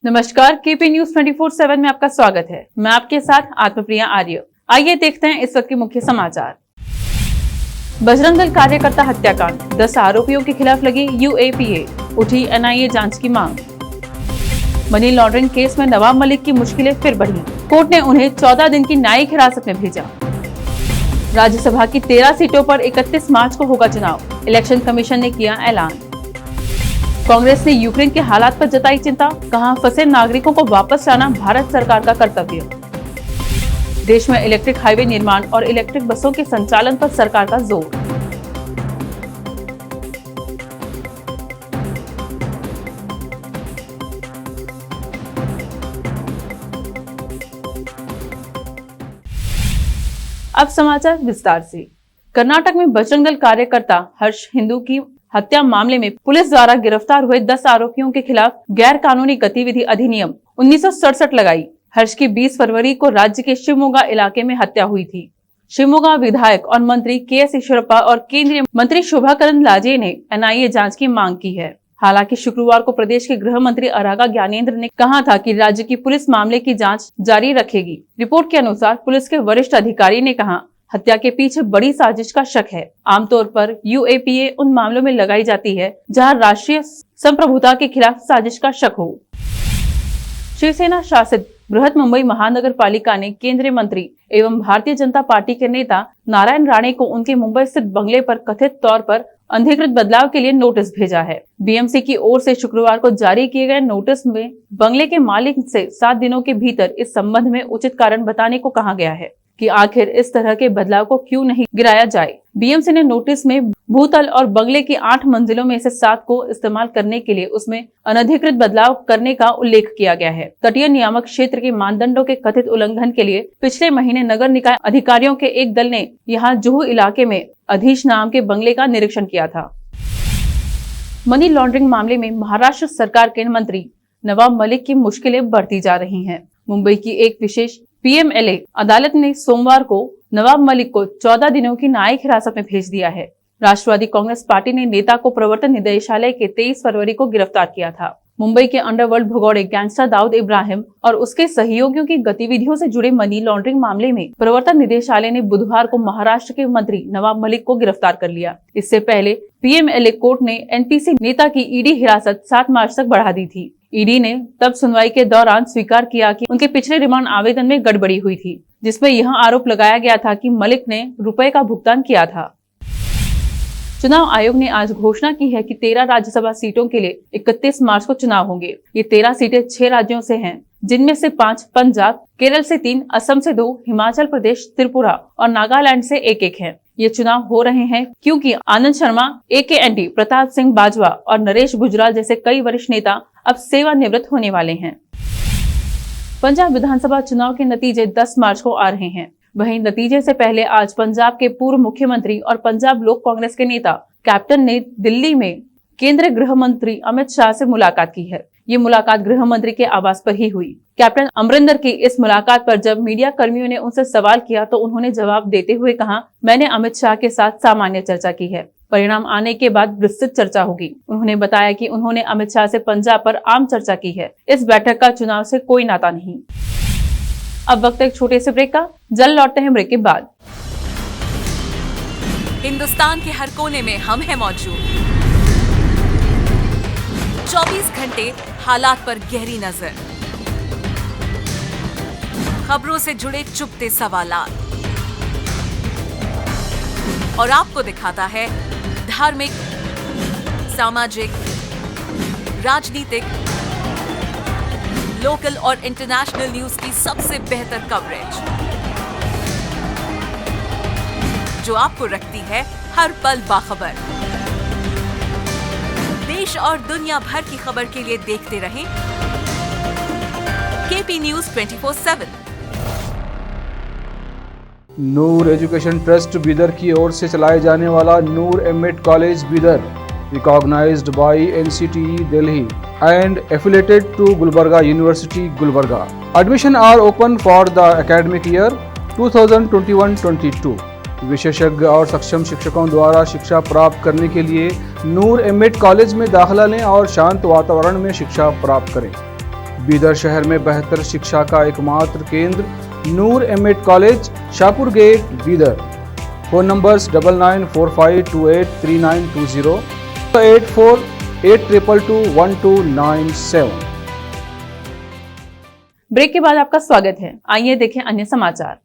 नमस्कार, KP news 24/7 में आपका स्वागत है। मैं आपके साथ आत्मप्रिया आर्य। आइए देखते हैं इस वक्त के मुख्य समाचार। बजरंग दल कार्यकर्ता हत्याकांड, 10 आरोपियों के खिलाफ लगी यूएपीए, उठी एनआईए जांच की मांग। मनी लॉन्ड्रिंग केस में नवाब मलिक की मुश्किलें फिर बढ़ी, कोर्ट ने उन्हें 14 दिन की न्यायिक हिरासत में भेजा। राज्यसभा की 13 सीटों पर 31 मार्च को होगा चुनाव, इलेक्शन कमीशन ने किया ऐलान। कांग्रेस ने यूक्रेन के हालात पर जताई चिंता, कहा फंसे नागरिकों को वापस लाना भारत सरकार का कर्तव्य। देश में इलेक्ट्रिक हाईवे निर्माण और इलेक्ट्रिक बसों के संचालन पर सरकार का जोर। अब समाचार विस्तार से। कर्नाटक में बजरंग दल कार्यकर्ता हर्ष हिंदू की हत्या मामले में पुलिस द्वारा गिरफ्तार हुए 10 आरोपियों के खिलाफ गैर कानूनी गतिविधि अधिनियम 1967 लगाई। हर्ष की 20 फरवरी को राज्य के शिवमोगा इलाके में हत्या हुई थी। शिवमोगा विधायक और मंत्री के.एस. ईश्वरप्पा और केंद्रीय मंत्री शोभा करंदलाजे ने एनआईए जांच की मांग की है। हालांकि शुक्रवार को प्रदेश के गृह मंत्री अरागा ज्ञानेंद्र ने कहा था कि राज्य की पुलिस मामले की जांच जारी रखेगी। रिपोर्ट के अनुसार पुलिस के वरिष्ठ अधिकारी ने कहा, हत्या के पीछे बड़ी साजिश का शक है। आमतौर पर यूएपीए उन मामलों में लगाई जाती है जहां राष्ट्रीय संप्रभुता के खिलाफ साजिश का शक हो। शिवसेना शासित बृहत मुंबई महानगर पालिका ने केंद्रीय मंत्री एवं भारतीय जनता पार्टी के नेता नारायण राणे को उनके मुंबई स्थित बंगले पर कथित तौर पर अनधिकृत बदलाव के लिए नोटिस भेजा है। बीएमसी की ओर से शुक्रवार को जारी किए गए नोटिस में बंगले के मालिक से 7 दिनों के भीतर इस संबंध में उचित कारण बताने को कहा गया है कि आखिर इस तरह के बदलाव को क्यों नहीं गिराया जाए। बीएमसी ने नोटिस में भूतल और बंगले की 8 मंजिलों में से 7 को इस्तेमाल करने के लिए उसमें अनधिकृत बदलाव करने का उल्लेख किया गया है। तटीय नियामक क्षेत्र के मानदंडों के कथित उल्लंघन के लिए पिछले महीने नगर निकाय अधिकारियों के एक दल ने यहां जुहू इलाके में अधीश नाम के बंगले का निरीक्षण किया था। मनी लॉन्ड्रिंग मामले में महाराष्ट्र सरकार के मंत्री नवाब मलिक की मुश्किलें बढ़ती जा रही हैं। मुंबई की एक विशेष पीएमएलए अदालत ने सोमवार को नवाब मलिक को 14 दिनों की न्यायिक हिरासत में भेज दिया है। राष्ट्रवादी कांग्रेस पार्टी ने नेता को प्रवर्तन निदेशालय के 23 फरवरी को गिरफ्तार किया था। मुंबई के अंडरवर्ल्ड भगोड़े गैंगस्टर दाऊद इब्राहिम और उसके सहयोगियों की गतिविधियों से जुड़े मनी लॉन्ड्रिंग मामले में प्रवर्तन निदेशालय ने बुधवार को महाराष्ट्र के मंत्री नवाब मलिक को गिरफ्तार कर लिया। इससे पहले पीएमएलए कोर्ट ने एनपीसी नेता की ईडी हिरासत 7 मार्च तक बढ़ा दी थी। ईडी ने तब सुनवाई के दौरान स्वीकार किया कि उनके पिछले रिमांड आवेदन में गड़बड़ी हुई थी, जिसमें यह आरोप लगाया गया था कि मलिक ने रुपए का भुगतान किया था। चुनाव आयोग ने आज घोषणा की है कि 13 राज्यसभा सीटों के लिए 31 मार्च को चुनाव होंगे। ये 13 सीटें 6 राज्यों से हैं, जिनमें से 5 पंजाब, केरल से 3, असम से 2, हिमाचल प्रदेश, त्रिपुरा और नागालैंड से 1-1 है। ये चुनाव हो रहे हैं क्योंकि आनंद शर्मा, AKND, प्रताप सिंह बाजवा और नरेश गुजराल जैसे कई वरिष्ठ नेता अब सेवानिवृत्त होने वाले हैं। पंजाब विधानसभा चुनाव के नतीजे 10 मार्च को आ रहे हैं। वहीं नतीजे से पहले आज पंजाब के पूर्व मुख्यमंत्री और पंजाब लोक कांग्रेस के नेता कैप्टन ने दिल्ली में केंद्रीय गृह मंत्री अमित शाह से मुलाकात की है। ये मुलाकात गृह मंत्री के आवास पर ही हुई। कैप्टन अमरिंदर की इस मुलाकात पर जब मीडिया कर्मियों ने उनसे सवाल किया तो उन्होंने जवाब देते हुए कहा, मैंने अमित शाह के साथ सामान्य चर्चा की है। परिणाम आने के बाद विस्तृत चर्चा होगी। उन्होंने बताया कि उन्होंने अमित शाह से पंजाब पर आम चर्चा की है। इस बैठक का चुनाव से कोई नाता नहीं। अब वक्त एक छोटे से ब्रेक का, जल्द लौटते हैं ब्रेक के बाद। हिंदुस्तान के हर कोने में हम हैं मौजूद। 24 घंटे हालात पर गहरी नजर, खबरों से जुड़े चुपते सवालात और आपको दिखाता है धार्मिक, सामाजिक, राजनीतिक, लोकल और इंटरनेशनल न्यूज की सबसे बेहतर कवरेज, जो आपको रखती है हर पल बाखबर। देश और दुनिया भर की खबर के लिए देखते रहें KP news 24/7। Noor education trust Bidar की ओर से चलाए जाने वाला Noor M Ed college Bidar, recognized by NCTE Delhi and affiliated to Gulbarga University, Gulbarga. Admission are open for the academic year 2021-22. विशेषज्ञ और सक्षम शिक्षकों द्वारा शिक्षा प्राप्त करने के लिए नूर एमएड कॉलेज में दाखिला लें और शांत वातावरण में शिक्षा प्राप्त करें। बीदर शहर में बेहतर शिक्षा का एकमात्र केंद्र Noor M Ed college, Shahpur gate, Bidar. Phone numbers 9945283920, 8482221297। Break के बाद आपका स्वागत है। आइए देखें अन्य समाचार।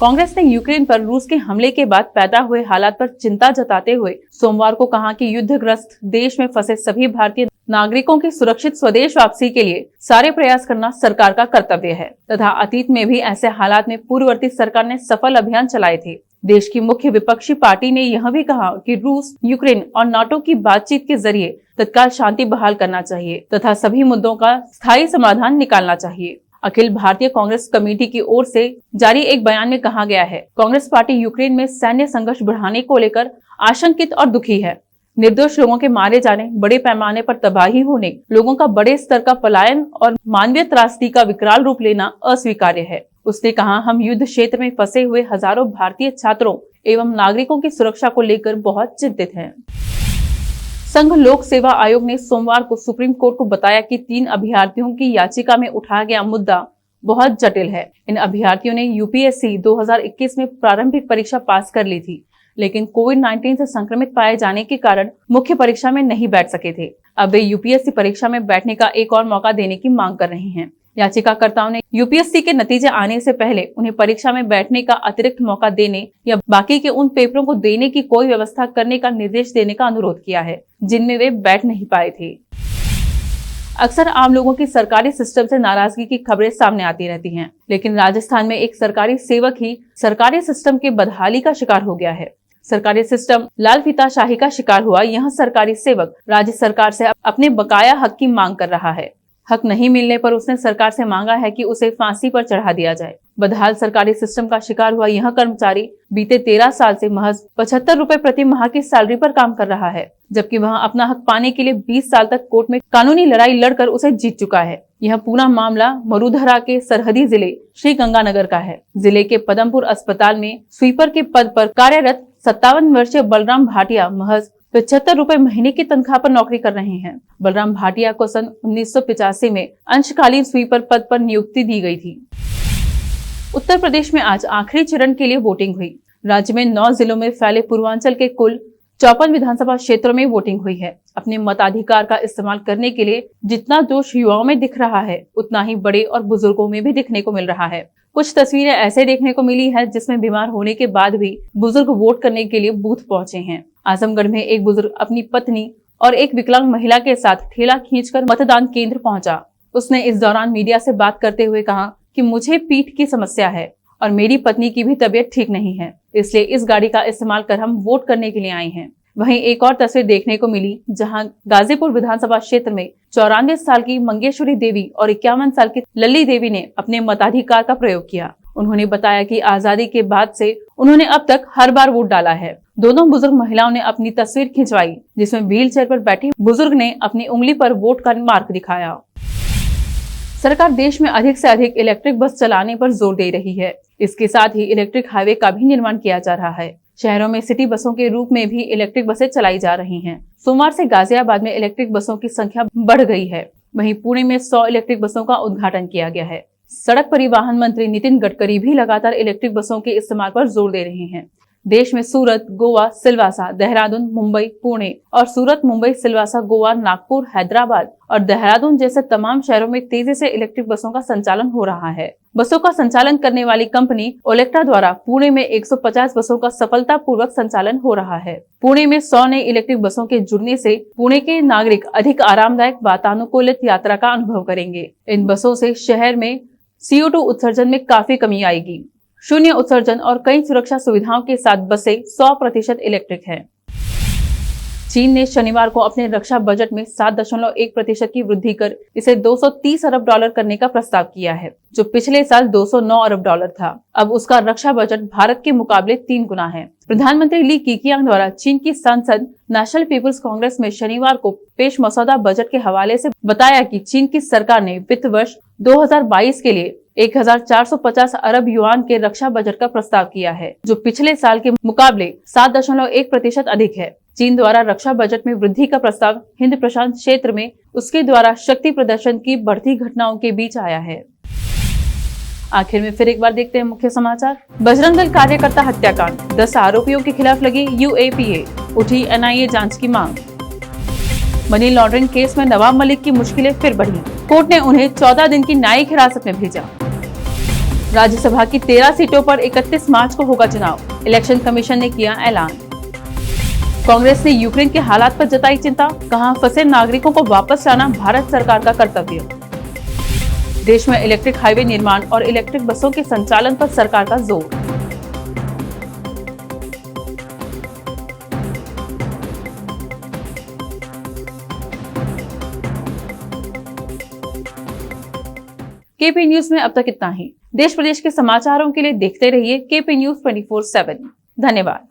कांग्रेस ने यूक्रेन पर रूस के हमले के बाद पैदा हुए हालात पर चिंता जताते हुए सोमवार को कहा कि युद्धग्रस्त देश में फंसे सभी भारतीय नागरिकों की सुरक्षित स्वदेश वापसी के लिए सारे प्रयास करना सरकार का कर्तव्य है तथा अतीत में भी ऐसे हालात में पूर्ववर्ती सरकार ने सफल अभियान चलाए थे। देश की मुख्य विपक्षी पार्टी ने यह भी कहा कि रूस, यूक्रेन और नाटो की बातचीत के जरिए तत्काल शांति बहाल करना चाहिए तथा सभी मुद्दों का स्थायी समाधान निकालना चाहिए। अखिल भारतीय कांग्रेस कमेटी की ओर से जारी एक बयान में कहा गया है, कांग्रेस पार्टी यूक्रेन में सैन्य संघर्ष बढ़ाने को लेकर आशंकित और दुखी है। निर्दोष लोगों के मारे जाने, बड़े पैमाने पर तबाही होने, लोगों का बड़े स्तर का पलायन और मानवीय त्रासदी का विकराल रूप लेना अस्वीकार्य है। उसने कहा, हम युद्ध क्षेत्र में फंसे हुए हजारों भारतीय छात्रों एवं नागरिकों की सुरक्षा को लेकर बहुत चिंतित हैं। संघ लोक सेवा आयोग ने सोमवार को सुप्रीम कोर्ट को बताया कि 3 अभ्यर्थियों की याचिका में उठाया गया मुद्दा बहुत जटिल है। इन अभ्यर्थियों ने यूपीएससी 2021 में प्रारंभिक परीक्षा पास कर ली थी, लेकिन कोविड-19 से संक्रमित पाए जाने के कारण मुख्य परीक्षा में नहीं बैठ सके थे। अब वे यूपीएससी परीक्षा में बैठने का एक और मौका देने की मांग कर रहे हैं। याचिकाकर्ताओं ने यूपीएससी के नतीजे आने से पहले उन्हें परीक्षा में बैठने का अतिरिक्त मौका देने या बाकी के उन पेपरों को देने की कोई व्यवस्था करने का निर्देश देने का अनुरोध किया है जिनमें वे बैठ नहीं पाए थे। अक्सर आम लोगों की सरकारी सिस्टम से नाराजगी की खबरें सामने आती रहती हैं, लेकिन राजस्थान में एक सरकारी सेवक ही सरकारी सिस्टम के बदहाली का शिकार हो गया है। सरकारी सिस्टम लाल फीताशाही का शिकार हुआ यह सरकारी सेवक राज्य सरकार से अपने बकाया हक की मांग कर रहा है। हक नहीं मिलने पर उसने सरकार से मांगा है कि उसे फांसी पर चढ़ा दिया जाए। बदहाल सरकारी सिस्टम का शिकार हुआ यह कर्मचारी बीते 13 साल से महज 75 रुपए प्रति माह की सैलरी पर काम कर रहा है, जबकि वह अपना हक पाने के लिए 20 साल तक कोर्ट में कानूनी लड़ाई लड़कर उसे जीत चुका है। यह पूरा मामला मरुधरा के सरहदी जिले श्री गंगानगर का है। जिले के पदमपुर अस्पताल में स्वीपर के पद पर कार्यरत 57 वर्षीय बलराम भाटिया महज 75 रुपए महीने की तनख्वाह पर नौकरी कर रहे हैं। बलराम भाटिया को सन 1985 में अंशकालीन स्वीपर पद पर नियुक्ति दी गई थी। उत्तर प्रदेश में आज आखिरी चरण के लिए वोटिंग हुई। राज्य में 9 जिलों में फैले पूर्वांचल के कुल 54 विधानसभा क्षेत्रों में वोटिंग हुई है। अपने मताधिकार का इस्तेमाल करने के लिए जितना जोश युवाओं में दिख रहा है, उतना ही बड़े और बुजुर्गों में भी दिखने को मिल रहा है। कुछ तस्वीरें ऐसे देखने को मिली है जिसमें बीमार होने के बाद भी बुजुर्ग वोट करने के लिए बूथ पहुंचे हैं। आजमगढ़ में एक बुजुर्ग अपनी पत्नी और एक विकलांग महिला के साथ ठेला खींचकर मतदान केंद्र पहुंचा। उसने इस दौरान मीडिया से बात करते हुए कहा कि मुझे पीठ की समस्या है और मेरी पत्नी की भी तबीयत ठीक नहीं है, इसलिए इस गाड़ी का इस्तेमाल कर हम वोट करने के लिए आए हैं। वहीं एक और तस्वीर देखने को मिली जहां गाजीपुर विधानसभा क्षेत्र में 94 साल की मंगेश्वरी देवी और 51 साल की लल्ली देवी ने अपने मताधिकार का प्रयोग किया। उन्होंने बताया कि आजादी के बाद से उन्होंने अब तक हर बार वोट डाला है। दोनों बुजुर्ग महिलाओं ने अपनी तस्वीर खिंचवाई, जिसमें व्हील चेयर पर बैठी बुजुर्ग ने अपनी उंगली पर वोट का मार्क दिखाया। सरकार देश में अधिक से अधिक इलेक्ट्रिक बस चलाने पर जोर दे रही है। इसके साथ ही इलेक्ट्रिक हाईवे का भी निर्माण किया जा रहा है। शहरों में सिटी बसों के रूप में भी इलेक्ट्रिक बसें चलाई जा रही हैं। सोमवार से गाजियाबाद में इलेक्ट्रिक बसों की संख्या बढ़ गई है। वहीं पुणे में 100 इलेक्ट्रिक बसों का उद्घाटन किया गया है। सड़क परिवहन मंत्री नितिन गडकरी भी लगातार इलेक्ट्रिक बसों के इस्तेमाल पर जोर दे रहे हैं। देश में सूरत, गोवा, सिलवासा, देहरादून, मुंबई, पुणे और सूरत, मुंबई, सिलवासा, गोवा, नागपुर, हैदराबाद और देहरादून जैसे तमाम शहरों में तेजी से इलेक्ट्रिक बसों का संचालन हो रहा है। बसों का संचालन करने वाली कंपनी ओलेक्ट्रा द्वारा पुणे में 150 बसों का सफलतापूर्वक संचालन हो रहा है। पुणे में 100 नई इलेक्ट्रिक बसों के जुड़ने से पुणे के नागरिक अधिक आरामदायक वातानुकूलित यात्रा का अनुभव करेंगे। इन बसों से शहर में CO2 उत्सर्जन में काफी कमी आएगी। शून्य उत्सर्जन और कई सुरक्षा सुविधाओं के साथ बसें 100% इलेक्ट्रिक हैं। चीन ने शनिवार को अपने रक्षा बजट में 7.1% की वृद्धि कर इसे $230 अरब करने का प्रस्ताव किया है, जो पिछले साल $209 अरब था। अब उसका रक्षा बजट भारत के मुकाबले 3 गुना है। प्रधानमंत्री ली कीकियांग द्वारा चीन की संसद नेशनल पीपुल्स कांग्रेस में शनिवार को पेश मसौदा बजट के हवाले से बताया कि चीन की सरकार ने वित्त वर्ष 2022 के लिए 1450 अरब युआन के रक्षा बजट का प्रस्ताव किया है, जो पिछले साल के मुकाबले 7.1% अधिक है। चीन द्वारा रक्षा बजट में वृद्धि का प्रस्ताव हिंद प्रशांत क्षेत्र में उसके द्वारा शक्ति प्रदर्शन की बढ़ती घटनाओं के बीच आया है। आखिर में फिर एक बार देखते हैं मुख्य समाचार। बजरंग दल कार्यकर्ता हत्याकांड, 10 आरोपियों के खिलाफ लगी यूएपीए, उठी एनआईए जांच की मांग। मनी लॉन्ड्रिंग केस में नवाब मलिक की मुश्किलें फिर बढ़ी, कोर्ट ने उन्हें 14 दिन की न्यायिक हिरासत में भेजा। राज्यसभा की 13 सीटों पर 31 मार्च को होगा चुनाव, इलेक्शन कमीशन ने किया ऐलान। कांग्रेस ने यूक्रेन के हालात पर जताई चिंता, कहा फंसे नागरिकों को वापस लाना भारत सरकार का कर्तव्य। देश में इलेक्ट्रिक हाईवे निर्माण और इलेक्ट्रिक बसों के संचालन पर सरकार का जोर। केपी न्यूज में अब तक इतना ही। देश प्रदेश के समाचारों के लिए देखते रहिए केपी न्यूज 24/7। धन्यवाद।